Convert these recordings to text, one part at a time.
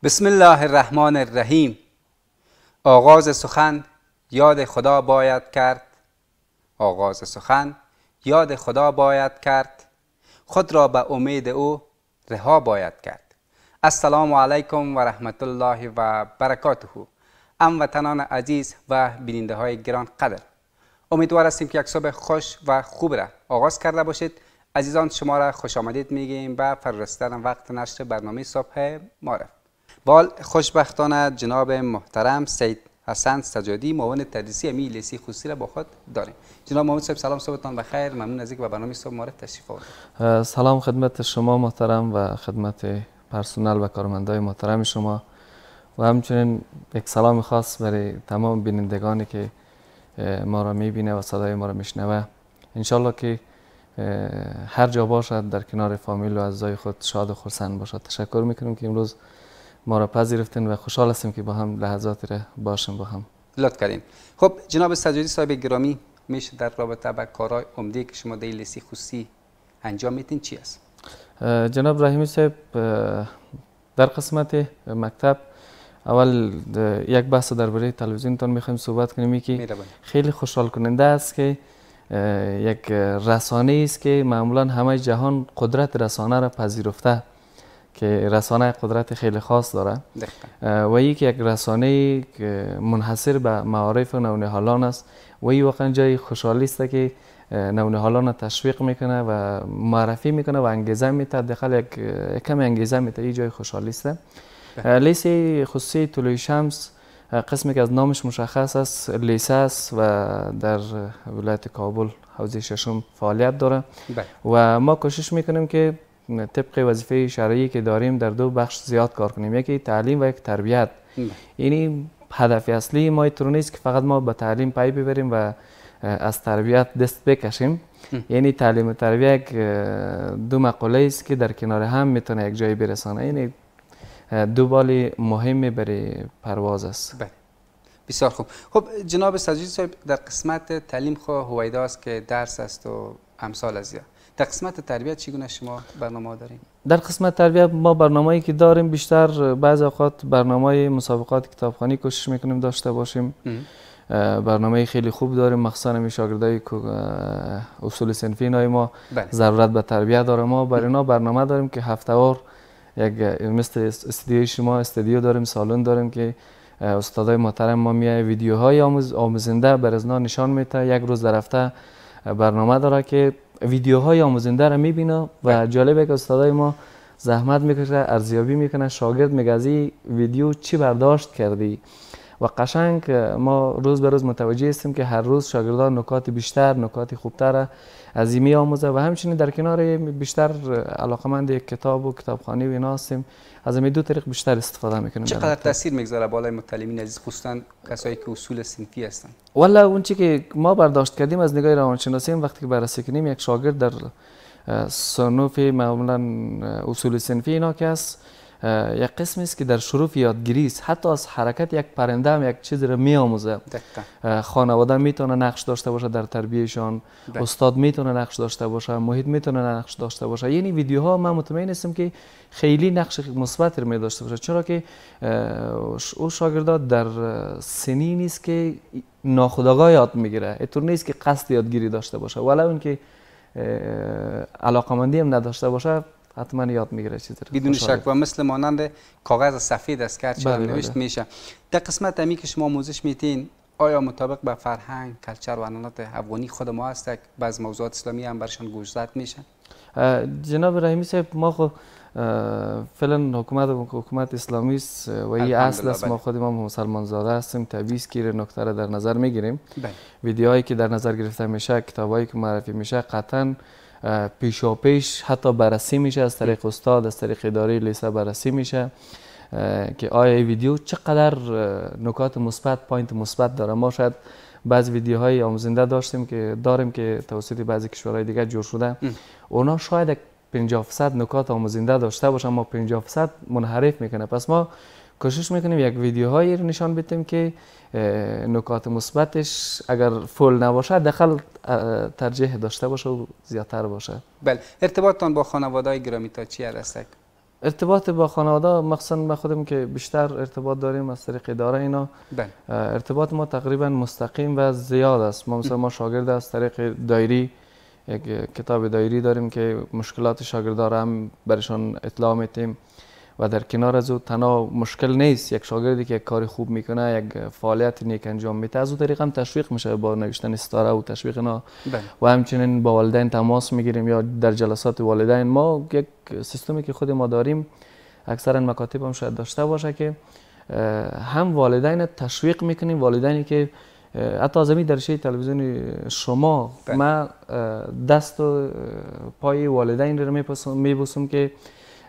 بسم الله الرحمن الرحیم. آغاز سخن یاد خدا باید کرد، آغاز سخن یاد خدا باید کرد، خود را به امید او رها باید کرد. السلام علیکم و رحمت الله و برکاته. هموطنان عزیز و بیننده های گران قدر، امیدوار هستیم که یک صبح خوش و خوب را آغاز کرده باشید. عزیزان، شما را خوش آمدید میگیم به فرارسیدن وقت نشر برنامه صبح معرف. بال خوشبختانه جناب محترم سید حسن سجادی، معاون تدریسی امی لیسه خصوصی را با خود داریم. جناب معاون صاحب، سلام، صبحتان بخیر. ممنون از اینکه به برنامه صبح معرف تشریف آوردید. سلام خدمت شما محترم و خدمت پرسنل و کارمندای محترم شما و همچنین یک سلام خاص برای تمام بینندگانی که ما را میبینه و صدای ما را میشنوه. انشالله که هر جا باشد در کنار فامیل و اعضای خود شاد و خرسند باشد. تشکر میکنم که امروز ما را پذیرفتین و خوشحال هستیم که با هم لحظاتی را باشیم با هم. لطف کردین. خب جناب سجادی صاحب گرامی، میشه در رابطه با کارهای عمده که شما در لیسه خصوصی انجام میدین چی است؟ جناب رحیمی صاحب، در قسمت مکتب اول یک بحث درباره تلویزیونتان میخوایم صحبت کنیم که خیلی خوشحال کننده است که یک رسانه است که معمولا همه جهان قدرت رسانه را پذیرفته که رسانه قدرت خیلی خاص داره و یک رسانه منحصر به معارف نونهالان است و این واقعا جای خوشحالی است که نونهالان تشویق میکنه و معرفی میکنه و انگیزه میده، داخل یک کم انگیزه میده. این جای خوشحالی است. لیسه خصوصی طلوع شمس قسمی که از نامش مشخص است لیسه است و در ولایت کابل حوزه ششم فعالیت داره و ما کوشش میکنیم که طبق وظیفه شرعی که داریم در دو بخش زیاد کار کنیم، یکی تعلیم و یک تربیت. یعنی هدف اصلی ما اینطور نیست که فقط ما به تعلیم پی ببریم و از تربیت دست بکشیم. یعنی تعلیم و تربیت دو مقوله است که در کنار هم میتونه یک جایی برسانه. یعنی دو بال مهمی برای پرواز است. بسیار خوب. خب جناب سجادی صاحب، در قسمت تعلیم خو هویدا است که درس است و امثال از یا. در قسمت تربیت چگونه شما برنامه داریم؟ در قسمت تربیت ما برنامه‌ای که داریم بیشتر بعضی اوقات برنامه مسابقات کتابخوانی کوشش میکنیم داشته باشیم. برنامه خیلی خوب داریم، مخصوصا می شاگردای اصول صنفی ما ضرورت به تربیت داره. ما برای اینا برنامه داریم که هفته‌وار یک مثل استودیوی شما استودیو داریم، سالن داریم که استادای محترم ما میای ویدیوهای آموزنده بر ازنا نشان میده. یک روز در هفته برنامه داره که ویدیوهای آموزنده را میبینه و جالبه که استادای ما زحمت میکشه، ارزیابی میکنه، شاگرد میگه از این ویدیو چی برداشت کردی و قشنگ ما روز به روز متوجه هستیم که هر روز شاگردان نکات بیشتر، نکات خوبتر از این میآموزه و همچنین در کنار بیشتر علاقمند کتاب و کتابخوانی و اینا هستیم. از این دو طریق بیشتر استفاده میکنیم. چقدر تاثیر میگذاره بالای متعلمین عزیز، خصوصا کسایی که اصول صنفی هستن؟ والا اون چی که ما برداشت کردیم از نگاه روانشناسی، وقتی که بررسی کنیم یک شاگرد در صنوف معمولا اصول صنفی اینا که است، یک قسمی است که در شروع یادگیری است. حتی از حرکت یک پرنده هم یک چیزی را میآموزه. خانواده میتونه نقش داشته باشه در تربیتشان، استاد میتونه نقش داشته باشه، محیط میتونه نقش داشته باشه. یعنی ویدیوها من مطمئن هستم که خیلی نقش مثبت می داشته باشه، چرا که او شاگردا در سنی نیست که ناخودآگاه یاد میگیره. اینطور نیست که قصد یادگیری داشته باشه، ولی اون که علاقمندی هم نداشته باشه حتما یاد میگیره چیزی بدون شک و مثل مانند کاغذ سفید است که چرا نوشت میشه. در قسمت امی که شما آموزش میتین، آیا مطابق به فرهنگ، کلچر و عنعنات افغانی خود ما است که بعض موضوعات اسلامی هم برشان گوشزد میشه؟ جناب رحیمی صاحب، ما خو فعلا حکومت اسلامی است و این اصل است. ما خود ما مسلمان زاده هستیم، طبیعی است که نکته را در نظر میگیریم. ویدیوهایی که در نظر گرفته میشه، کتابایی که معرفی میشه، قطعا پیش حتی بررسی میشه از طریق استاد، از طریق اداره لیسه بررسی میشه که آیا این ویدیو چقدر نکات مثبت، پوینت مثبت داره. ما شاید بعض ویدیوهای آموزنده داریم که توسط بعضی کشورهای دیگه جور شده، اونا شاید 50% نکات آموزنده داشته باشه، ما 50% منحرف میکنه. پس ما کوشش میکنیم یک ویدیوهایی رو نشان بدیم که نکات مثبتش اگر فول نباشه داخل ترجیح داشته باشه و زیادتر باشه. بله. ارتباطتان با خانواده‌های گرامی تا چی است؟ ارتباط با خانواده مخصوصا ما خودم که بیشتر ارتباط داریم از طریق اداره اینا. ارتباط ما تقریبا مستقیم و زیاد است. ما مثلا ما شاگرد از طریق دایری یک کتاب دایری داریم که مشکلات شاگردا را هم برشان اطلاع میتیم و در کنار از او تنها مشکل نیست یک شاگردی که یک کار خوب میکنه یک فعالیت نیک انجام میده از اون طریق هم تشویق میشه با نوشتن استاره و تشویق اینا و همچنین با والدین تماس میگیریم یا در جلسات والدین ما یک سیستمی که خود ما داریم اکثرا مکاتب هم شاید داشته باشه که هم والدین تشویق میکنیم والدینی که حتی از در شی تلویزیون شما من دست و پای والدین رو میبوسم که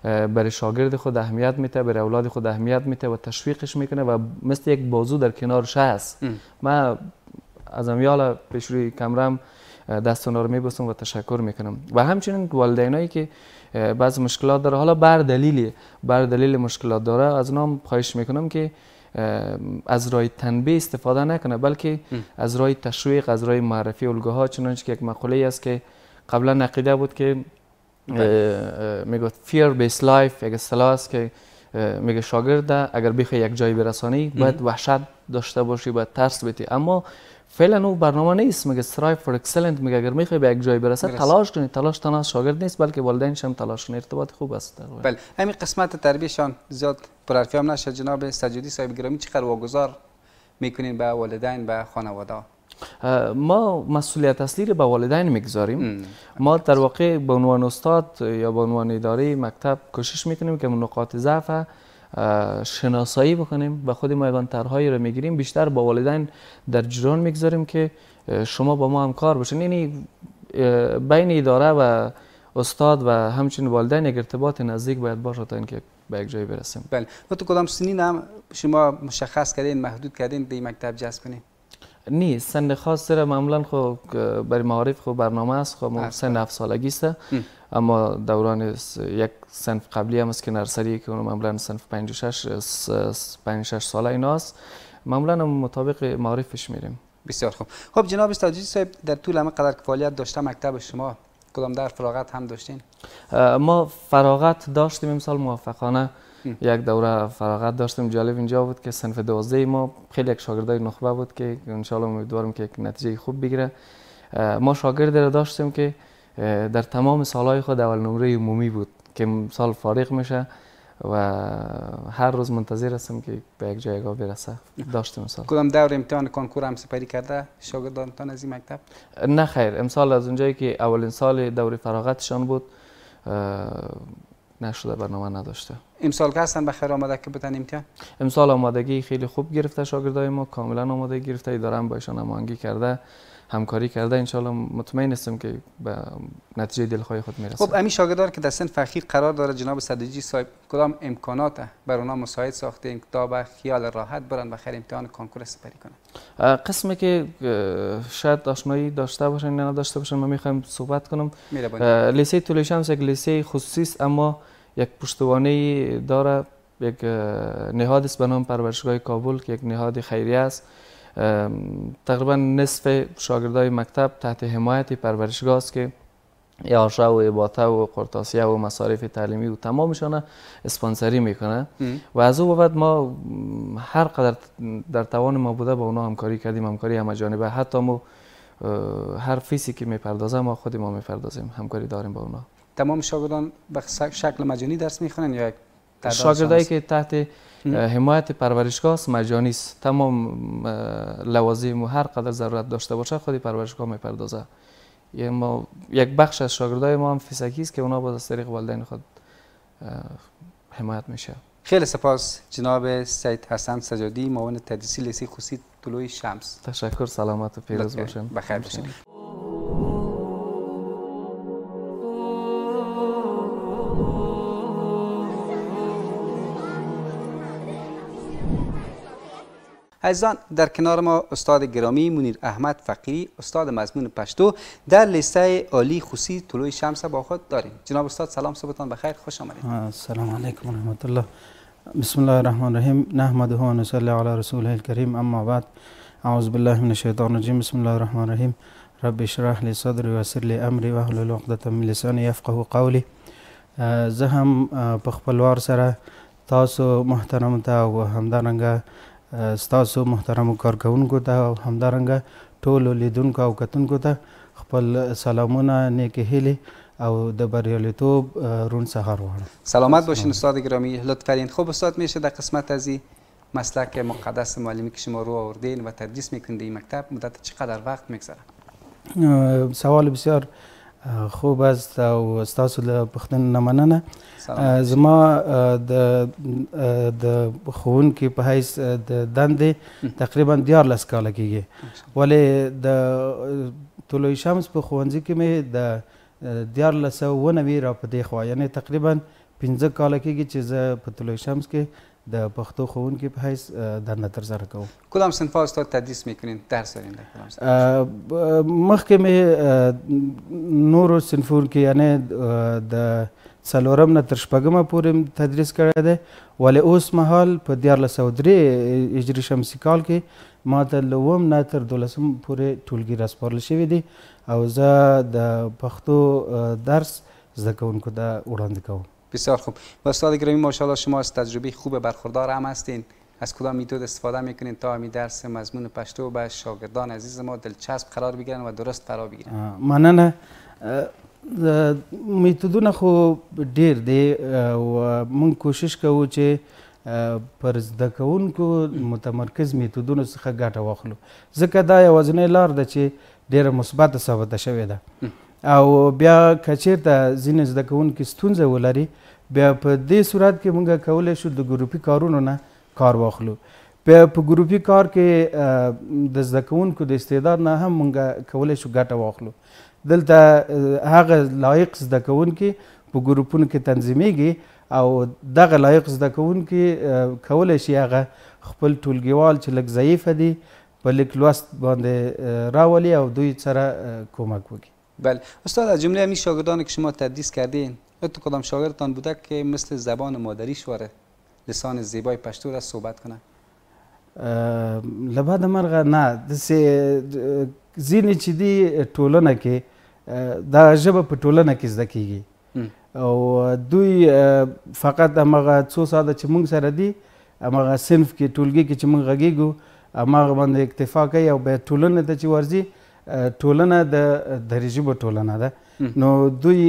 برای شاگرد خود اهمیت میده برای اولاد خود اهمیت میده و تشویقش میکنه و مثل یک بازو در کنارش هست. من از امیال پیش روی کمرم دست اونا رو میبوسم و تشکر میکنم و همچنین والدینایی که بعض مشکلات داره حالا بر دلیل مشکلات داره از اونا خواهش میکنم که از راه تنبیه استفاده نکنه بلکه از راه تشویق از راه معرفی الگوها چنانچه که یک مقوله است که قبلا عقیده بود که میگه fear based life یک اصطلاح است که میگه شاگرد اگر بخوای یک جای برسانی باید وحشت داشته باشی باید ترس بیتی اما فعلا اون برنامه نیست میگه strive for excellent میگه اگر میخوای به یک جای برسه تلاش کنی تلاش تنها شاگرد نیست بلکه والدینش هم تلاش کنه ارتباط خوب است. بله همین قسمت تربیتشان زیاد پرحرفی هم نشه جناب سجادی صاحب گرامی چقدر واگذار میکنین به والدین به خانواده؟ ما مسئولیت اصلی رو به والدین میگذاریم. ما در واقع به عنوان استاد یا به عنوان اداره مکتب کوشش میکنیم که نقاط ضعف شناسایی بکنیم و خود ما یگان طرحهایی رو میگیریم بیشتر با والدین در جریان میگذاریم که شما با ما همکار باشین. یعنی بین اداره و استاد و همچنین والدین یک ارتباط نزدیک باید باشه تا اینکه به یک جایی برسیم. بله و تو کدام سنین هم شما مشخص کردین محدود کردین به این مکتب جذب کنین؟ نیست سن خاص را معمولا خو برای معارف خو برنامه است خو سن 7 سالگی است اما دوران یک صنف قبلی هم است که نرسری که اون معمولا صنف 5 6 ساله ایناست معمولا مطابق معارفش میریم. بسیار خوب. خب جناب استادجی صاحب در طول همه قدر که فعالیت داشته مکتب شما کدام در فراغت هم داشتین؟ ما فراغت داشتیم امسال موفقانه یک دوره فراغت داشتیم. جالب اینجا بود که صنف 12 ما خیلی یک شاگردای نخبه بود که ان شاء الله امیدوارم که یک نتیجه خوب بگیره. ما شاگرد را داشتیم که در تمام سالهای خود اول نمره عمومی بود که سال فارغ میشه و هر روز منتظر هستم که به یک جایگاه برسه. داشتیم امسال. کدام دور امتحان کنکور هم سپری کرده شاگردانتان از این مکتب؟ نه خیر امسال از اونجایی که اولین سال دوره فراغتشان بود نشده برنامه نداشته. امسال که هستن بخیر آماده که بتن امتحان؟ امسال آمادگی خیلی خوب گرفته شاگردای ما کاملا آمادگی گرفته اداره هم با ایشان هماهنگی کرده همکاری کرده ان شاء الله مطمئن هستم که به نتیجه دلخواه خود میرسه. خب همین شاگردان که در صنف اخیر قرار داره جناب صدیجی صاحب کدام امکانات بر اونها مساعد ساخته این کتاب خیال راحت برن بخیر امتحان کنکور سپری کنن؟ قسمی که شاید آشنایی داشته باشن یا نداشته باشن ما میخوایم صحبت کنم. لیسه طلوع شمس یک لیسه خصوصی است اما یک پشتوانه داره یک نهاد است به نام پرورشگاه کابل که یک نهاد خیریه است. تقریبا نصف شاگردای مکتب تحت حمایت پرورشگاه است که یاشا و اباطه و قرطاسیه و مصارف تعلیمی و تمامشان اسپانسری میکنه و از او بعد ما هر قدر در توان ما بوده با اونا همکاری کردیم همکاری همه‌جانبه حتی ما هر فیسی که میپردازه ما خود ما میپردازیم همکاری داریم با اونا. تمام شاگردان به شکل مجانی درس میخونن یا شاگردایی که تحت حمایت پرورشگاه است مجانی است تمام لوازم و هر قدر ضرورت داشته باشه خودی پرورشگاه میپردازه. ما یک بخش از شاگردای ما هم فیسکی است که اونا با از طریق والدین خود حمایت میشه. خیلی سپاس جناب سید حسن سجادی معاون تدریسی لیسه خصوصی طلوع شمس. تشکر سلامت و پیروز باشین. بخیر باشین. عزیزان در کنار ما استاد گرامی منیر احمد فقیری استاد مضمون پشتو در لیسه عالی خصوصی طلوع شمس با خود داریم. جناب استاد سلام صبحتان بخیر خوش آمدید. السلام علیکم و رحمت الله. بسم الله الرحمن الرحیم نحمده و نصلی علی رسوله الکریم اما بعد اعوذ بالله من الشیطان الرجیم بسم الله الرحمن الرحیم رب اشرح لی صدری و یسر لی امری واحلل عقدة من لسانی یفقهوا قولی. زه هم په خپل وار سره تاسو محترم ته او همدارنګه ستاسو محترمو کارکوونکو ته او همدارنګه ټولو لیدونکو او کتونکو ته خپل سلامونه، نیکې هیلې او د بریالیتوب روڼ سهار غواړم. سلامت باشین استاد گرامی، لطف کردین. خب استاد، میشه در قسمت از این مسلک مقدس معلمی که شما رو آوردین و تدریس میکنید این مکتب مدت چقدر وقت میگذره؟ سوال بسیار خوب است او ستاسو له پوښتنې نه مننه. زما د ښوونکي په حیث د دندې تقریبا 14 کاله کېږي، ولې د طلوع شمس په ښوونځي کې مې د 1490 را په دې خوا، یعنې تقریبا 15 کاله کېږي چې زه په طلوع شمس کې د پښتو ښوونکي په حیث دنده ترسره کوم. کدام صنف استاد تدریس میکنین؟ درس دارین در کدام صنف؟ مخکې مې نورو صنفونو کې یعنې د 4 نه تر 6 پورې تدریس کړی دی، ولې اوس مهال په 1403 هجري شمسي کال کې ما ته له 9 نه تر 12 پورې ټولګي راسپارل شوي دي او زه د پښتو درس زده کوونکو ته وړاندې کوم. بسیار خوب. و استاد گرامی ماشاءالله شما از تجربه خوب برخوردار هم هستین. از کدام میتود استفاده میکنین تا همین درس مضمون پشتو به شاگردان عزیز ما دلچسب قرار بگیرن و درست فرا بگیرن؟ مننه. میتودونه خو ډیر دی او موږ کوشش کوو چې پر زده کوونکو متمرکز میتودونو څخه ګټه واخلو، ځکه دا یوازینۍ لار ده چې ډیره مثبته ثابته شوې ده. او بیا که چېرته ځینې زده کوونکي ستونزه ولري، بیا په دې صورت کې موږ کولی شو د ګروپي کارونو نه کار واخلو. بیا په ګروپي کار کې د زده کوونکو د استعداد نه هم موږ کولی شو ګټه واخلو. دلته هغه لایق زده کوونکي په ګروپونو کې تنظیمیږي او دغه لایق زده کوونکي کولی شي هغه خپل ټولګیوال چې لږ ضعیفه دي په لیک لوست باندې راولي او دوی سره کمک وکړي. بله استاد، از جمله همین شاگردانی که شما تدریس کردین تو کدام شاگردتان بوده که مثل زبان مادریش واره لسان زیبای پشتو را صحبت کنه؟ لبعد مرغه نه، داسې ځینې چې دي ټولنه کې دا ژبه په ټولنه کې زده کیږي او دوی فقط همغه څو ساعته چې موږ سره دي همغه صنف کې ټولګي کې چې موږ غږیږو همغه باندې اکتفا کوي او بیا ټولنې ته چې ورځي ټولنه د دري ژبو ټولنه ده، نو دوی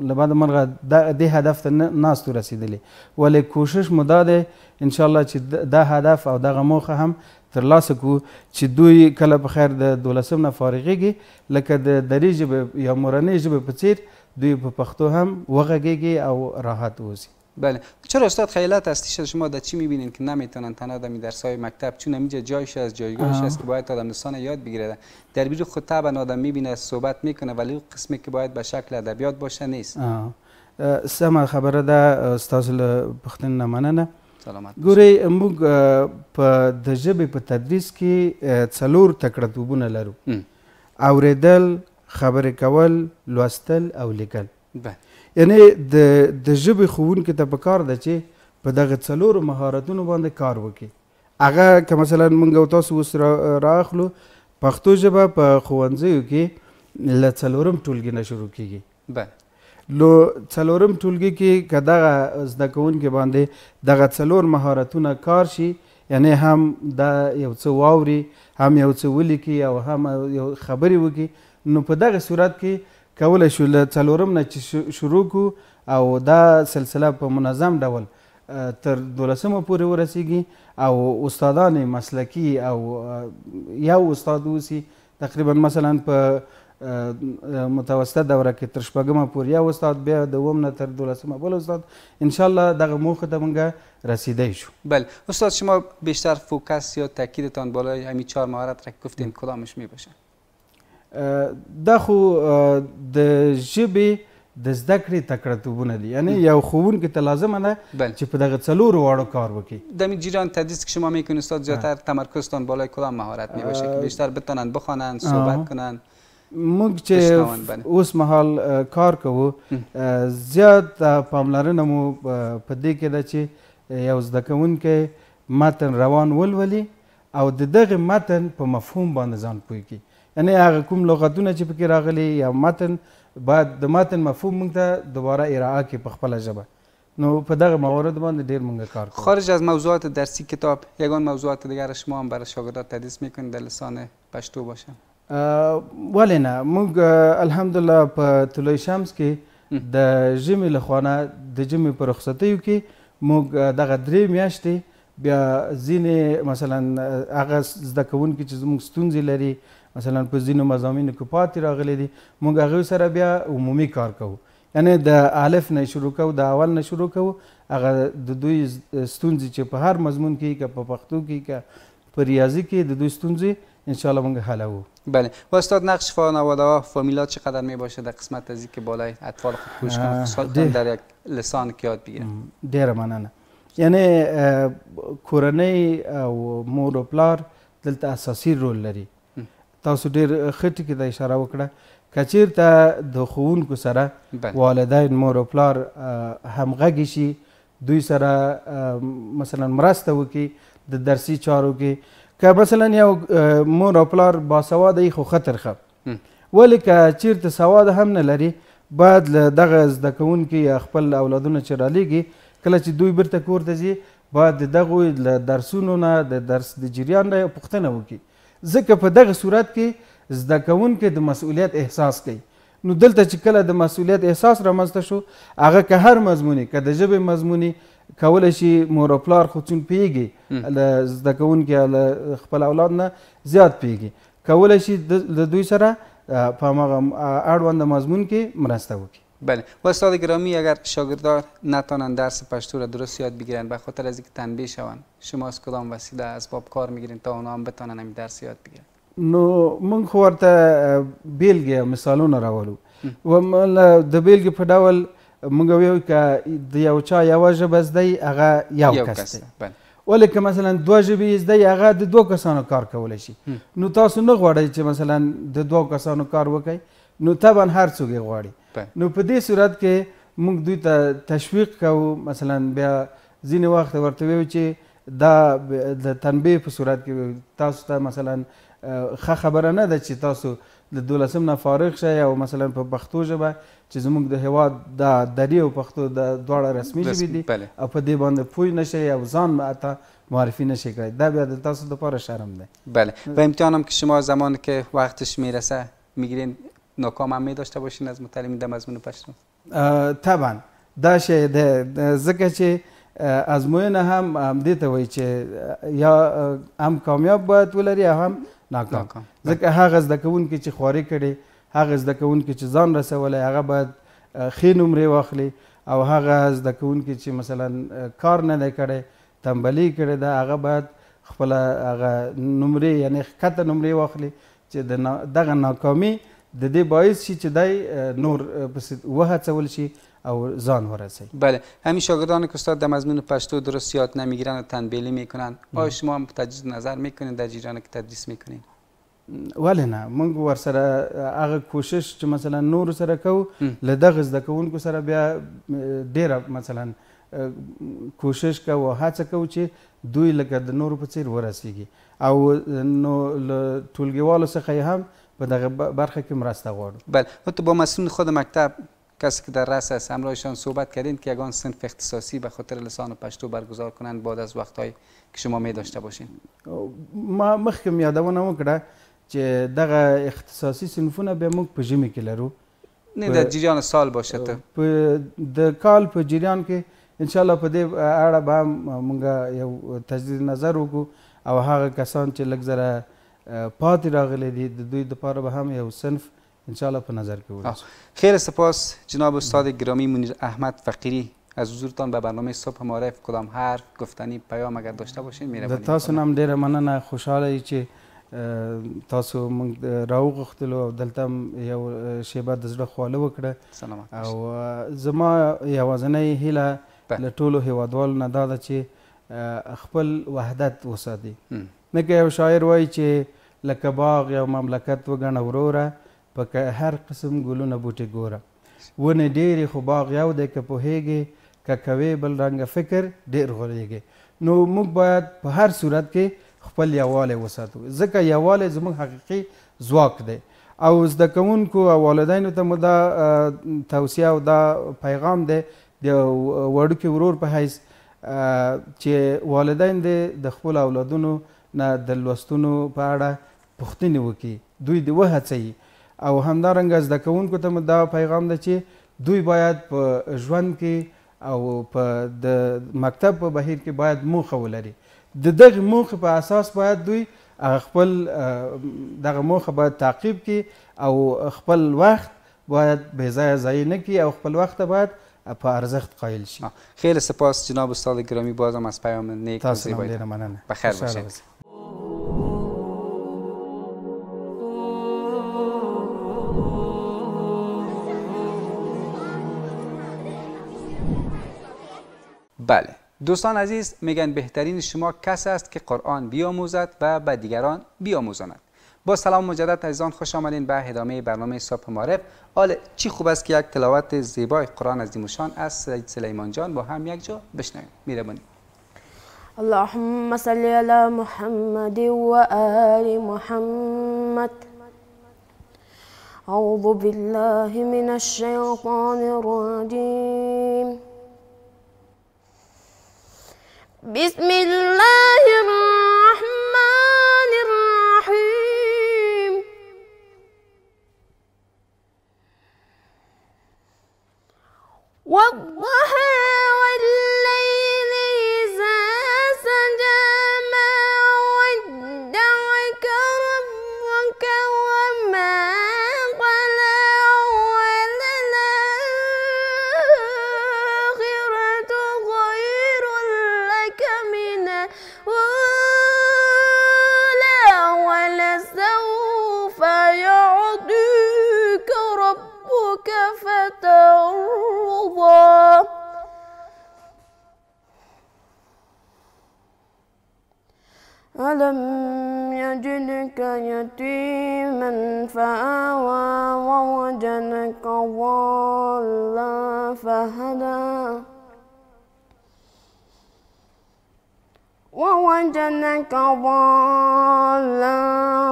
له بعد مرغه دې هدف ته ناستو رسیدلی، ولې کوشش مو دا دی انشاءالله چې دا هدف او دغه موخه هم ترلاسه کړو چې دوی کله په خیر د 12 نه فارغېږي لکه د دري ژبې یا مورنۍ ژبې په څیر دوی په پښتو هم وغږیږي او راحت اوسي. بله. چرا استاد خیالات هستی شما در چی میبینین که نمیتونن تنها در درس های مکتب، چون اینجا جایش از جایگاهش است که باید آدم لسان یاد بگیره؟ در بیرون خود طبعا آدم میبینه صحبت میکنه ولی قسمی که باید به شکل ادبیات باشه نیست. سمه خبره ده ستاسو له پوښتنې نه مننه. سلامت. ګورئ موږ په د ژبې په تدریس کې 4 تکړتوبونه لرو: اوریدل، خبرې کول، لوستل او لیکل. یعنی د ژبې ښوونکي ته پکار ده چې په دغه 4 مهارتونو باندې کار وکړي. هغه که مثلا موږ او تاسو اوس رااخلو پښتو ژبه په ښوونځیو کې له 4م ټولګي نه شروع کیږي. نو 4م ټولګي کې که دغه زده کوونکي باندې دغه 4 مهارتونه کار شي، یعنی هم دا یو څه واوري، هم یو څه ولیکي او هم یو خبرې وکړي، نو په دغه صورت کې کولی شو له 4م نه چې شروع کړو او دا سلسله په منظم ډول تر 12مه پورې ورسیږي او استادان مسلکي او یو استاد اوسي، تقریبا مثلا په متوسطه دوره کې تر 6مه پورې یو استاد، بیا د 9 نه تر 12مه بل استاد. انشاءالله دغه موخه ته موږ رسیده شو. بله استاد، شما بیشتر فوکس یا تاکیدتان بالای همین 4 مهارت را گفتین کدامش می باشه؟ دا خو د ژبې د زده کړې تکړتوبونه دي، یعنی یو ښوونکي ته لازمه ده چې په دغه 4 واړو کار وکړي. در این جریان تدریس که شما میکنید استاد زیادتر تمرکزتان بالای کدام مهارت می باشه که بیشتر بتونن بخوانن، صحبت کنن؟ موږ چې اوس مهال کار کوو زیات پاملرنه مو په دې کې ده چې یو زده کوونکی متن روان ولولي او د دغه متن په مفهوم باندې ځان پوه کړي، یعنی هغه کوم لغتونه چې پکې راغلي یا متن باید د متن مفهوم موږ ته دوباره ارائه کړي په خپله ژبه. نو په دغه موارد باندې ډیر موږ کار کوو. خارج از موضوعات درسی کتاب یگان موضوعات دیگر شما هم برای شاگردان تدریس میکنید در لسان پشتو باشه؟ ولې نه، موږ الحمدلله په طلوع شمس کې د ژمي لخوا نه د ژمي په رخصتیو کې موږ دغه 3 میاشتې بیا ځینې مثلا هغه زده کوونکي چې زموږ ستونزې لري مثلا په ځینو مضامینو کې پاتې راغلي دي موږ هغوی سره بیا عمومي کار کوو. یعنې د الف نه شروع کوو، د اول نه شروع کوو، هغه د دوی ستونزې چې په هر مضمون کې که په پښتو کې که په ریاضی کې د دوی ستونزې انشاءالله موږ حلوو. بله. و استاد نقش خانواده ها فامیلا چقدر می باشه در قسمت از اینکه بالای اطفال خود کوشش کنند خصوصا در یک لسان که یاد بگیرن؟ ډیره مننه. یعنې کورنۍ او مور او پلار دلته اساسي رول لري. تاسو ډیر ښه ټکي ته اشاره وکړه. که چیرته د ښوونکو سره والدین مور او پلار همغږي شي، دوی سره مثلا مرسته وکړي د درسي چارو کې، که مثلا یو مور او پلار باسواده وي خو ښه ترخه، ولې که چیرته سواد هم نه لري باید له دغه زده کوونکي یا خپل اولادونه چې رالیږي کله چې دوی بیرته کور ته ځي باید د دغوی له درسونو نه د درس د جریان نه پوښتنه وکړي، ځکه په دغه صورت کې زده کوونکی د مسؤلیت احساس کوي. نو دلته چې کله د مسؤلیت احساس رامنځته شو هغه که هر مضموني که د ژبې مضموني کولی شي مور او پلار خو څون پوهېږي له زده کوونکي له خپل اولاد نه زیات پوهېږي، کولی شي د دوی سره په هماغه اړونده مضمون کې مرسته وکړي. بله. و استاد گرامی اگر شاگردان نتوانند درس پشتو را درست یاد بگیرند به خاطر از اینکه تنبیه شوند شما از کدام وسیله اسباب کار میگیرین تا اونا هم بتونن همین درس یاد بگیرن؟ نو موږ خو ورته بیلګې او مثالونه راولو و د بیلګې په ډول موږ وایو که د یو چا یوه ژبه زده یي هغه یو کس دی، ولې که مثلا 2 ژبې زده یي هغه د 2 کسانو کار کولی شي. نو تاسو نه غواړئ چې مثلا د 2 کسانو کار وکئ، نو طبعا هر څوک یې غواړي. نو په دې صورت کې موږ دوی ته تشویق کوو، مثلا بیا ځینې وخت ورته وایو چې دا د تنبیه په صورت کې تاسو ته مثلا ښه خبره نه ده چې تاسو د 12 نه فارغ شئ او مثلا په پښتو ژبه چې زموږ د هیواد د دري او پښتو د دواړه رسمي ژبې دي او په دې باندې پوه نشئ او ځان اته معرفی نشئ کړئ، دا بیا د تاسو دپاره شرم دی. بله. و امتحان هم که شما زمانی که وقتش میرسه میگیرین ناکام هم می داشته باشین از متعلمین در مضمون پشتو؟ طبعا دا شی ده، ځکه چې ازموینه هم دې ته وایي چې یا هم کامیاب باید ولري او هم ناکام، ځکه هغه زده کوونکي چې خواري کړي، هغه زده کوونکي چې ځان رسولی هغه باید ښې نمرې واخلي، او هغه زده کوونکي چې مثلا کار نه دی کړی تنبلي کړې ده هغه باید خپله هغه نمرې یعنې ښکته نمرې واخلي چې دغه ناکامي د دې باعث شي چې دی نور پسې وهڅول شي او ځان ورسوي. بله. همین شاگردانی که استاد در مضمون پشتو درست یاد نمیگیرن و تنبیهی میکنن آیا شما هم تجدید نظر میکنید در جریان که تدریس میکنید؟ ولې نه، موږ ورسره هغه کوشش چې مثلا نورو سره کوو له دغه زده کوونکو سره بیا ډېره مثلا کوشش کوو او هڅه کوو چې دوی لکه د نورو په څیر ورسیږي او نو له ټولګیوالو څخه یې هم په دغه برخه کې مرسته غواړو. بله. حتی با مسئولین خود مکتب کسی که در رأس است همراهشان صحبت کردین که یگان صنف اختصاصی به خاطر لسان پشتو برگزار کنند بعد از وقتهایی که شما می داشته باشین؟ ما مخکې یادونه وکړه چې دغه اختصاصي صنفونه بیا موږ په ژمي کې لرو. نه در جریان سال باشه ته؟ د کال په جریان کې انشاءالله په دې اړه به هم موږ یو تجدید نظر وکړو او هغه کسان چې لږ ذره پاتې راغلی دي د دوی دپاره به هم یو صنف انشاءالله په نظر کې ونیسو. خیلی سپاس جناب استاد گرامی منیر احمد فقیری از حضورتان به برنامه صبح معارف. کدام حرف گفتنی پیام اگر داشته باشین مهرباني. د تاسو نه هم ډېره مننه، خوشحاله چې تاسو موږ راوغوښتلو او دلته یو شیبه د زړه خواله وکړه او زما یوازینۍ هیله له ټولو هیوادوالو نه دا ده چې خپل وحدت وساتي. لکه یو شاعر وایي چې لکه باغ یو مملکت وګڼه وروره په هر قسم ګلونه بوټې ګوره، ونې ډېرې خو باغ یو دی که پوهېږې که کوې بل رنګه فکر ډېر غولېږې. نو موږ باید په هر صورت کې خپل یووالی وساتو ځکه یووالی زموږ حقیقي ځواک دی او زده کوونکو او والدینو ته مو دا توصیه او دا پیغام دی د وړوکي ورور په حیث چې والدین د خپل اولادونو نه د لوستونو په اړه پوښتنې وکړي، دوی دې وهڅوي. او همدارنګه زده کوونکو ته مو دا پیغام ده چې دوی باید په ژوند کې او په د مکتب په بهیر کې باید موخه ولري. د دغه موخې په اساس باید دوی خپل دغه موخه باید تعقیب کړي او خپل وخت باید بې ځایه ضایع نه کړي او خپل وخت باید په ارزښت قایل شي. خیلی سپاس جناب استاد گرامی، بازم از پیام نیک و زیبایی. تاسو هم ډېره مننه. بخیر باشید. بله دوستان عزیز، میگن بهترین شما کسی است که قرآن بیاموزد و به دیگران بیاموزاند. با سلام مجدد عزیزان، خوش آمدین به ادامه برنامه صبح معرف. حال چی خوب است که یک تلاوت زیبای قرآن عظیم الشان از سید سلیمان جان با هم یک جا بشنویم. میربانی. اللهم صل علی محمد و آل محمد. اعوذ بالله من الشیطان الرجیم. بسم الله الرحمن الرحيم. والضحى والليل إذا سجى ما ودعك ربك وما قلى وللآخرة خير لك من الأولى ولسوف يعطيك ربك فترضى. ألم يجدك يتيما فآوى ووجدك ضالا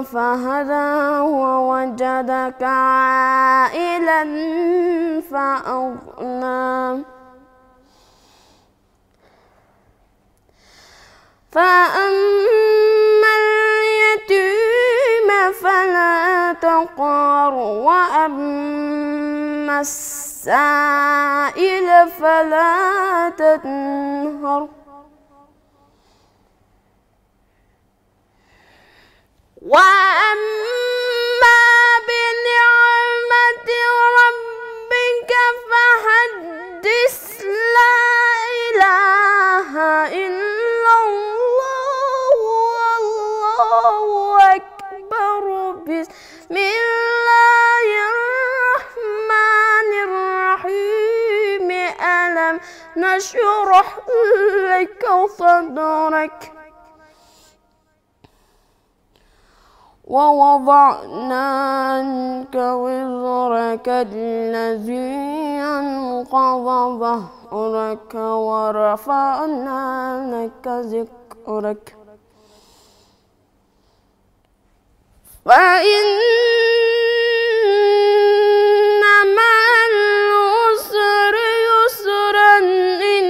فهدى ووجدك عائلا فأغنى. فأما اليتيم فلا تقهر وأما السائل فلا تنهر. وأما بنعمة ربك فحدث. لا إله إلا الله والله أكبر. بسم الله الرحمن الرحيم. ألم نشرح لك صدرك ووضعنا عنك وزرك الذي أنقض ظهرك ورفعنا لك ذكرك. فإن مع العسر يسرا. إن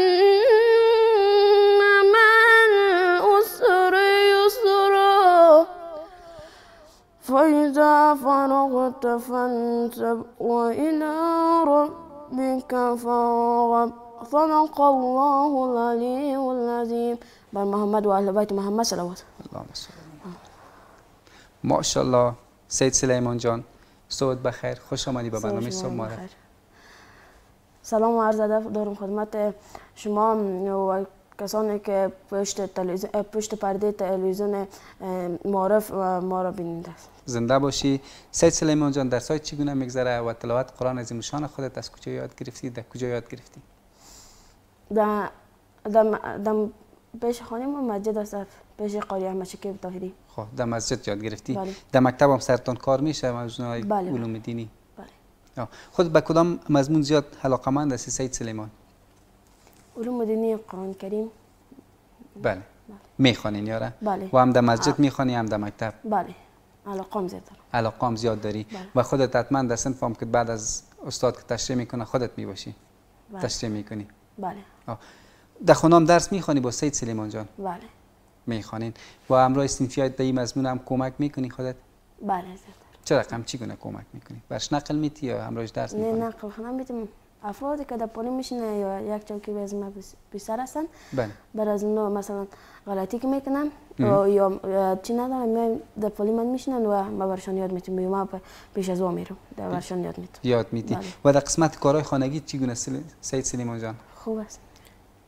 مع العسر يسرا. فإذا فرغت فانصب وإلى ربك فارغب. صدق الله العلي العظيم. بر محمد و اهل بیت محمد صلوات. اللهم صل علی محمد. ماشاءالله سید سلیمان جان، صبح بخیر، خوش آمدی به برنامه صبح معرف. سلام و عرض ادب دارم خدمت شما و کسانی که پشت پرده تلویزیون معرف ما را بیننده است. زنده باشی. سید سلیمان جان، درس‌های چگونه میگذره و تلاوت قرآن عظیم الشان خودت از کجا یاد گرفتی؟ در کجا یاد گرفتی؟ در پیش خانه ما مسجد است، پیش قاری احمد شکیب طاهری. خب در مسجد یاد گرفتی؟ بله. در مکتب هم سرتان کار میشه موضوعهای بله. علوم دینی؟ بله. خود به کدام مضمون زیاد علاقه‌مند هستی سید سلیمان؟ علوم دینی، قرآن کریم. بله. میخوانین یاره؟ بله. و هم در مسجد میخوانی هم در مکتب؟ بله. علاقام زیاد دارم. علاقام زیاد داری. و خودت حتما در صنف هم که بعد از استاد که تشریح میکنه خودت میباشی. تشریح میکنی. بله. در خونه هم درس میخوانی با سید سلیمان جان؟ بله. میخوانین و همراه صنفیات در این مضمون هم کمک میکنی خودت؟ بله. چه رقم چگونه کمک میکنی؟ برش نقل میتی یا همراهش درس میکنی؟ نه نقل خونم میتونم. افرادی که در پایین میشینه یا یک چوکی به ما بیشتر هستن بر از اونا مثلا غلطی که میکنم یا چی ندارم میایم در پایین من میشینن و ما برشان یاد میتیم ما پیش از او میرم در برشان یاد میتیم. یاد میتی. و در قسمت کارهای خانگی چگونه سید سلیمان جان؟ خوب است.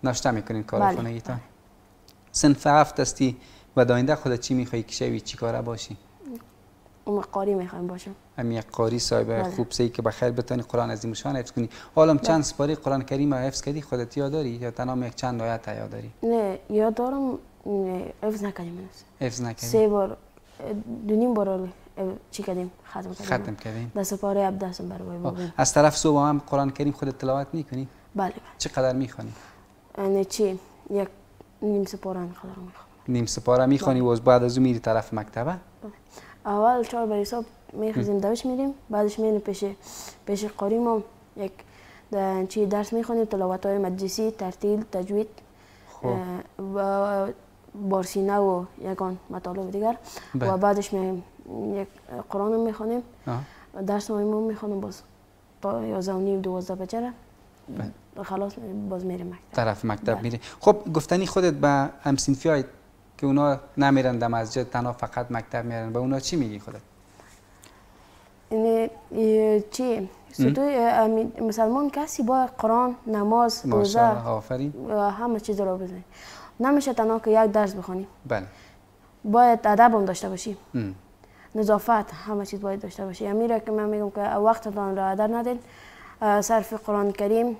ناشته میکنین کارهای خانگی تا؟ صنف 7 هستی و در آینده خودت چی میخوای که شوی چی کاره باشی؟ قاری میخوایم باشم. یک قاری صاحب خوب سعی که بخیر بتونی قرآن عظیم الشان حفظ کنی. حالا چند سپاره قرآن کریم حفظ کردی خودت یاد داری یا تنها یک چند آیت یاد داری؟ نه یاد دارم حفظ نکردیم. حفظ نکردی؟ 3 بار 2.5 بار چی کردیم ختم کردیم. در سپاره 17 هم برای بابا. از طرف صبح هم قرآن کریم خودت تلاوت میکنی؟ بله. چقدر میخوانی؟ نه چی یک نیم سپاره میخوام. نیم سپاره میخوانی و بعد از اون میری طرف مکتبه؟ اول 4 بر حساب میخویم دوش میریم بعدش میریم پیش قاری ما یک چی درس میخونیم تلاوت های مجلسی ترتیل تجوید و بارسینه و یکان مطالب دیگر و بعدش میریم یک قرآن میخونیم درس مهم میخونیم باز تا 11:30 بجره خلاص باز میریم مکتب طرف مکتب میری. خب گفتنی خودت به همسنفیای که اونا نمیرن در مسجد تنها فقط مکتب میرن به اونا چی میگی خودت؟ چی؟ مسلمان کسی با قرآن نماز روزه و همه چیز رو بزنی. نمیشه تنها که یک درس بخونی. بله. باید ادب هم داشته باشی. نظافت همه چیز باید داشته باشی. امیره که من میگم که وقتتان را هدر ندین. صرف قرآن کریم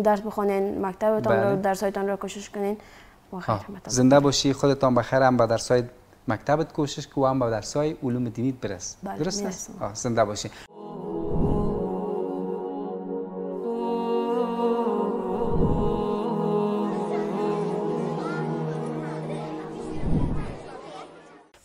درس بخونین مکتبتان رو درسایتان رو کوشش کنین. زنده باشی خودتان بخیر هم به درسای مکتبت کوشش کن و هم به درسای علوم دینیت برس. درست است؟ زنده باشی.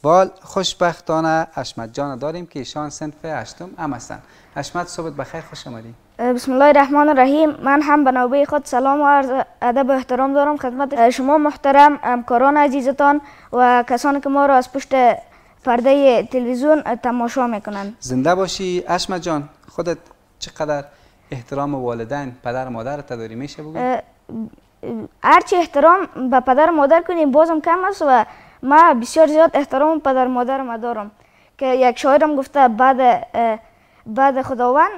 بال خوشبختانه حشمت جان داریم که ایشان صنف 8 هم هستند. حشمت صبح بخیر خوش آمدید. بسم الله الرحمن الرحیم. من هم به نوبه خود سلام و عرض ادب و احترام دارم خدمت شما محترم همکاران عزیزتان و کسانی که ما را از پشت پرده تلویزیون تماشا میکنند. زنده باشی. حشمت جان خودت چقدر احترام والدین پدر و مادرت داری میشه بگو؟ هرچی احترام به پدر و مادر کنیم بازم کم است و ما بسیار زیاد احترام پدر و مادرم دارم که یک شاعرم گفته بعد خداوند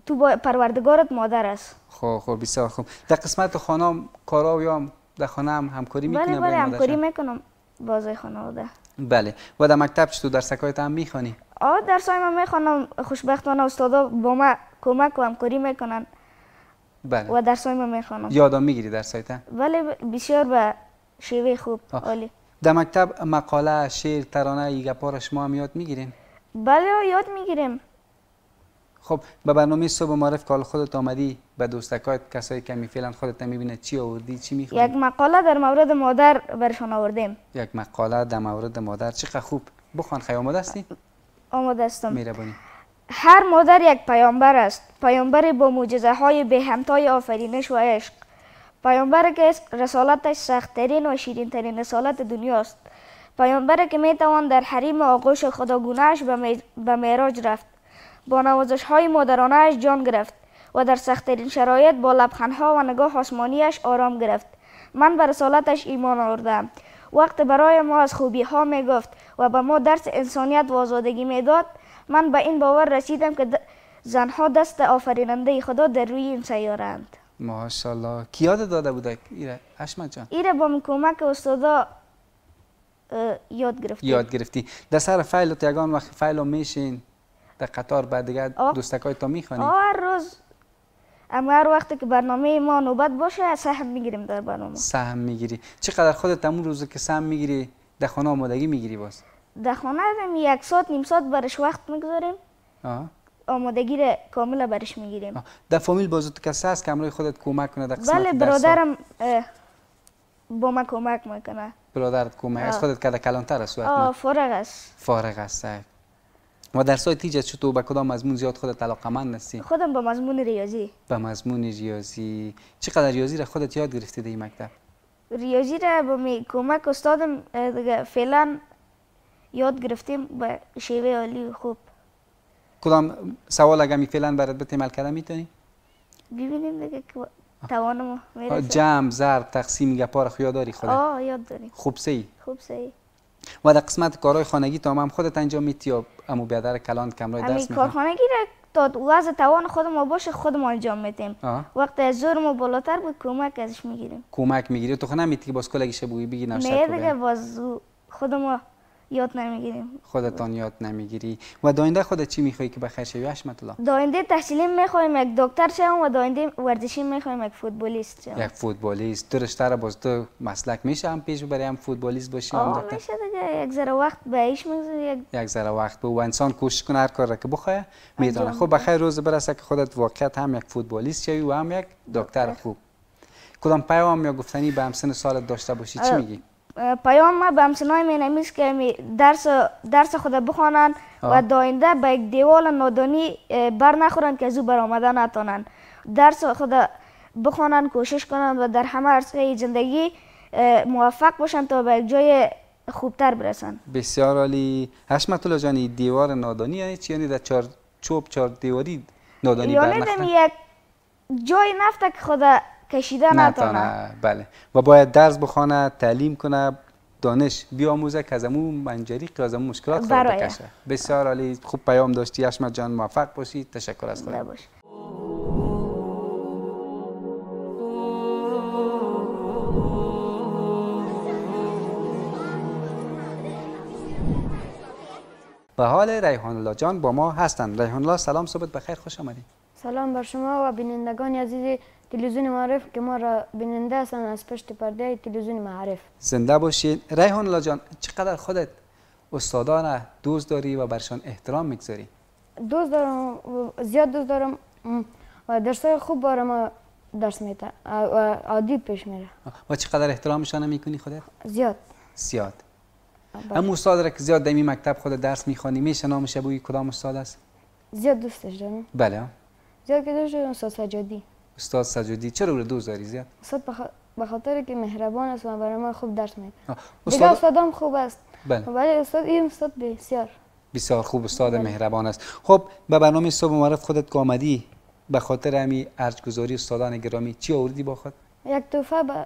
تو با پروردگارت مادر است. خب بسیار خوب. در قسمت خانه کارا یا در خانه هم همکاری میکنی؟ بله همکاری میکنم بازی خانواده. بله. و در مکتب چطور درسکایت هم میخوانی؟ درسای من میخوانم. خوشبختانه استادا با ما کمک و همکاری میکنن. بله. و درسای من میخوانم. یادم میگیری درسایت؟ بله بسیار به شیوه خوب. عالی. در مکتب مقاله، شعر، ترانه ای گپا شما هم یاد میگیرین؟ بله یاد میگیریم. خب به برنامه صبح معرف کال خودت آمدی به دوستکات کسایی که فعلا خودت نمیبینه چی آوردی چی میخوای؟ یک مقاله در مورد مادر برشان آوردیم. یک مقاله در مورد مادر. چقدر خوب. بخوان. خیلی آماده هستی؟ آماده هستم. مهربانی. هر مادر یک پیامبر است. پیامبری با معجزه های به همتای آفرینش و عشق. پیامبری که رسالتش سخت‌ترین و شیرین‌ترین رسالت دنیاست. پیامبری که میتوان در حریم آغوش خداگونه‌اش به معراج رفت. با نوازش‌های مادرانه‌اش جان گرفت و در سخت‌ترین شرایط با لبخندها و نگاه آسمانی‌اش آرام گرفت. من به رسالتش ایمان آوردم. وقت برای ما از خوبی‌ها میگفت و به ما درس انسانیت و آزادگی میداد. من به این باور رسیدم که زنها دست آفریننده خدا در روی این سیاره اند. ماشاءالله. کی یاد داده بوده ایره حشمت جان؟ ایره با کمک استادا یاد گرفتی. در سر فایل تو یگان وقت فایل میشین در قطار بعد دیگه دوستکای تو میخوانی؟ هر روز. اما هر وقتی که برنامه ما نوبت باشه سهم میگیریم در برنامه. سهم میگیری. چقدر خودت همون روزی که سهم میگیری در خانه آمادگی میگیری باز؟ در خانه یک ساعت نیم ساعت برش وقت میگذاریم. آمادگی را کامل برش میگیریم. در فامیل باز تو کسی هست که همراه خودت کمک کنه در قسمت بله برادرم با من کمک میکنه. برادرت کمک از خودت کده کلانتر است؟ فارغ است. فارغ است. و درسای تیجت چطور به کدام مضمون زیاد خودت علاقه‌مند هستی؟ خودم به مضمون ریاضی. به مضمون ریاضی. چقدر ریاضی را خودت یاد گرفتی در این مکتب؟ ریاضی را با کمک استادم دیگه فعلا یاد گرفتیم به شیوه عالی و خوب. کدام سوال اگه فعلا برات بتعمل کردم میتونی؟ ببینیم دیگه که توانم میرسه. جمع، ضرب، تقسیم گپا را یاد داری خودت؟ یاد داریم. خوب سی؟ خوب سی. و در قسمت کارهای خانگی تا هم خودت انجام میدی یا عمو بیادر کلان کمرای درس میخوان؟ کارخانگی را تا وضع توان خودم باشه خودم انجام میدیم. وقتی از زور ما بالاتر بود کمک ازش میگیریم. کمک میگیری؟ تو خود نمیتی که باز کلگیشه بگی نوشته نه دیگه باز خودم یاد نمیگیریم. خودتان یاد نمیگیری. و داینده خودت چی میخوای که بخیر شوی حشمت الله؟ داینده تحصیلی میخوایم یک دکتر شوم و داینده ورزشی میخوایم یک فوتبالیست شوم. یک فوتبالیست. تو رشته را باز تو مسلک میشه هم پیش ببری هم فوتبالیست باشی هم دکتر؟ میشه دیگه یک ذره وقت بهش میگذاری. یک ذره وقت و انسان کوشش کنه هر کار را که بخواد میتونه. خب بخیر روز برسه که خودت واقعیت هم یک فوتبالیست شوی و هم یک دکتر خوب. کدام پیام یا گفتنی به همسن سالت داشته باشی چی میگی؟ پیام ما به همسنای می نمیست که درس خود بخوانند و داینده به یک دیوال نادانی بر نخورند که زو برآمده نتانند. درس خود بخوانند، کوشش کنند و در همه عرصه زندگی موفق باشند تا به یک جای خوبتر برسند. بسیار عالی. حشمت الله جان دیوار نادانی یعنی چی؟ یعنی در چهار دیواری نادانی بر نخورند؟ یعنی یک جای نفته که خود کشیده نتانه. بله. و باید درس بخونه، تعلیم کنه، دانش بیاموزه که از امون منجریق که از امون مشکلات خود بکشه. بسیار عالی. خوب پیام داشتی حشمت جان. موفق باشی. تشکر از خودت. به حال ریحان الله جان با ما هستند. ریحان الله سلام، صبحت بخیر، خوش آمدید. سلام بر شما و بینندگان عزیز تلویزیون معارف که ما را بیننده هستند از پشت پرده تلویزیون معارف. زنده باشید. ریحان الله جان چقدر خودت استادان دوست داری و برشان احترام میگذاری؟ دوست دارم، زیاد دوست دارم و درسای خوب برای ما درس میده و عادی پیش میره. و چقدر احترامشان میکنی خودت؟ زیاد. اما استاد را که زیاد در این مکتب خود درس میخوانی میشه نامش بگی کدام استاد است؟ زیاد دوستش دارم. بله. زیاد که دوست دارم استاد سجادی. استاد سجادی چرا او دوست داری زیاد؟ استاد به خاطر که مهربان است و برای ما خوب درس میده. دیگه استادام خوب است. بله. ولی این استاد بسیار خوب استاد مهربان است. خب به برنامه صبح معارف خودت که آمدی به خاطر همی ارجگذاری استادان گرامی چی آوردی با خود؟ یک تحفه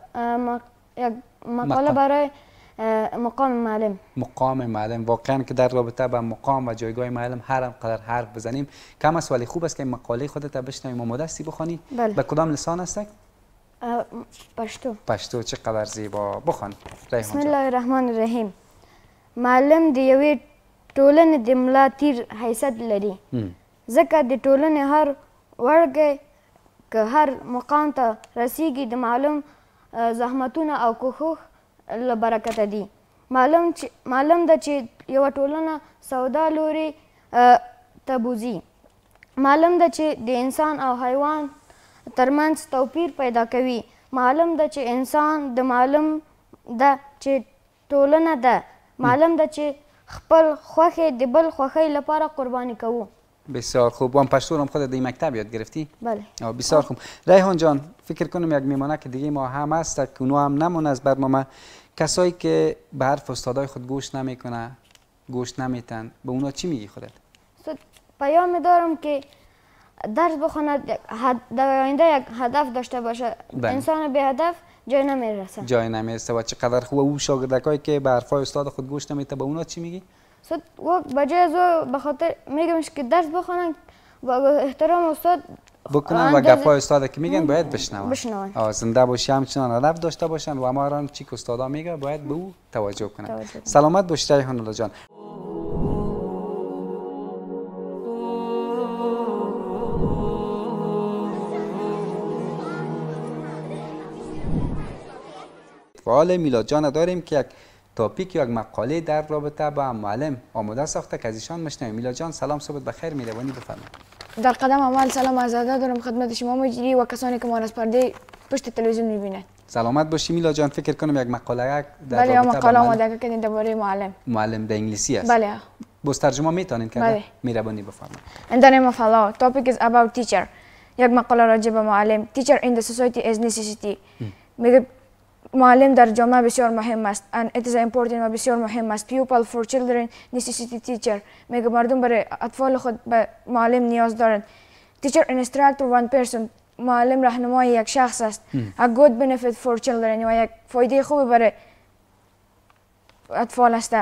یک مقاله برای مقام معلم. مقام معلم. واقعا که در رابطه با مقام و جایگاه معلم هر قدر حرف بزنیم کم است، ولی خوب است که مقاله خودت بشنویم و مدستی بخوانی. بله. به کدام لسان است؟ پشتو. چقدر زیبا. بخوان. بسم الله الرحمن الرحیم. معلم د یوې ټولنې د ملا تیر حیثیت لري، ځکه د ټولنې هر وړکی که هر مقام ته رسیږي د معلم زحمتونه او کوښښ له برکته دي. معلم ده چې یوه ټولنه سودا لوري ته بوځي. معلم ده چې د انسان او حیوان ترمنځ توپیر پیدا کوي. معلم ده چې انسان د معلم ده چې ټولنه ده. معلم ده چې خپل خوښې د بل خوښۍ لپاره قربانی کوو. بسیار خوب. وان پشتو هم خودت در این مکتب یاد گرفتی؟ بله. بسیار خوب. ریحان جان فکر کنم یک میمانه که دیگه ما هم هست که اونو هم نمونه از برنامه، کسایی که به حرف استادای خود گوش نمیکنه، گوش نمیتن، به اونا چی میگی خودت؟ پیام دارم که درس بخونه، در آینده یک هدف داشته باشه. انسان به هدف جای نمیرسه. و چقدر خوبه. او شاگردکایی که به حرفای استاد خود گوش نمیته به اونا چی میگی؟ بجای از به خاطر میگمش که درس بخونن و احترام استاد بکنن و گپای استاد که میگن باید بشنون. زنده باشی، همچنان ادب داشته باشن و ما را چی که استادا میگه باید به او توجه کنن. سلامت باشی ریحان الله جان. فعال میلاد جان داریم که یک تاپیک یا یک مقاله در رابطه با معلم آماده ساخته که از ایشان میشنویم. میلاد جان سلام، صبحت بخیر، مهربانی بفرمایید. در قدم اول سلام عرض ادب دارم خدمت شما مجری و کسانی که ما را از پرده پشت تلویزیون میبینند. سلامت باشی. میلا جان فکر کنم یک مقاله در بله مقاله آماده کردین درباره معلم در انگلیسی است. بله باز ترجمه میتونین که بله. مهربانی بفرمایید. In the name of Allah, topic is about teacher. یک مقاله راجع به معلم. Teacher in the society is necessity. میگه معلم در جامعه بسیار مهم است and it is important و بسیار مهم است. Pupil for children necessity teacher. میگه مردم برای اطفال خود به معلم نیاز دارند. Teacher instructor one person. معلم راهنمای یک شخص است. A good benefit for children و یک فایده خوب برای اطفال است.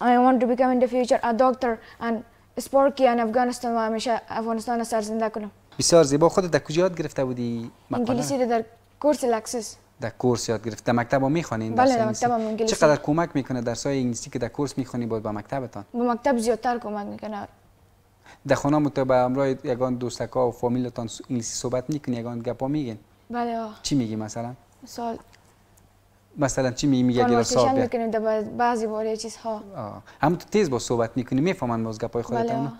I want to become in the future a doctor and Sparky and Afghanistan و همیشه افغانستان سر زنده کنم. بسیار زیبا. خودت در کجا یاد گرفته بودی مقاله؟ انگلیسی رو در کورس لکسس. در کورس یاد گرفت. در مکتب هم میخوانین؟ بله در مکتب هم انگلیسی. چقدر کمک میکنه درسای انگلیسی که در کورس میخوانی بود به مکتبتان؟ به مکتب زیادتر کمک میکنه. در خانه متو به همراه یگان دوستکا و فامیلتان انگلیسی صحبت میکنی؟ یگان گپا میگین؟ بله. چی میگی مثلا چی میگی اگر صاحب میکنیم در بعضی باره چیزها؟ هم تو تیز با صحبت میکنی میفهمن باز گپای خودتان؟ بله.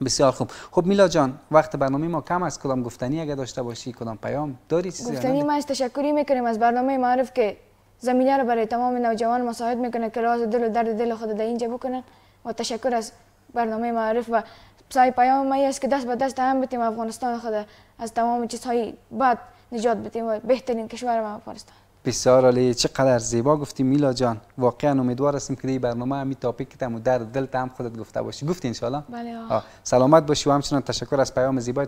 بسیار خوب. خب میلا جان وقت برنامه ما کم است. کدام گفتنی اگه داشته باشی کدام پیام داری؟ گفتنی ما تشکری میکنیم از برنامه معرف که زمینه رو برای تمام نوجوان مساعد میکنه که راز دل و درد دل خود در اینجا بکنن و تشکر از برنامه معرف و سعی پیام ما است که دست به دست هم بتیم افغانستان خود از تمام چیزهای بد نجات بدیم و بهترین کشور ما افغانستان. بسیار عالی. چقدر زیبا گفتی میلا جان. واقعا امیدوار هستم که این برنامه همین تاپیک تام در دل تام خودت گفته باشی. گفتی ان شاء الله؟ بله. سلامت باشی و همچنان تشکر از پیام زیبا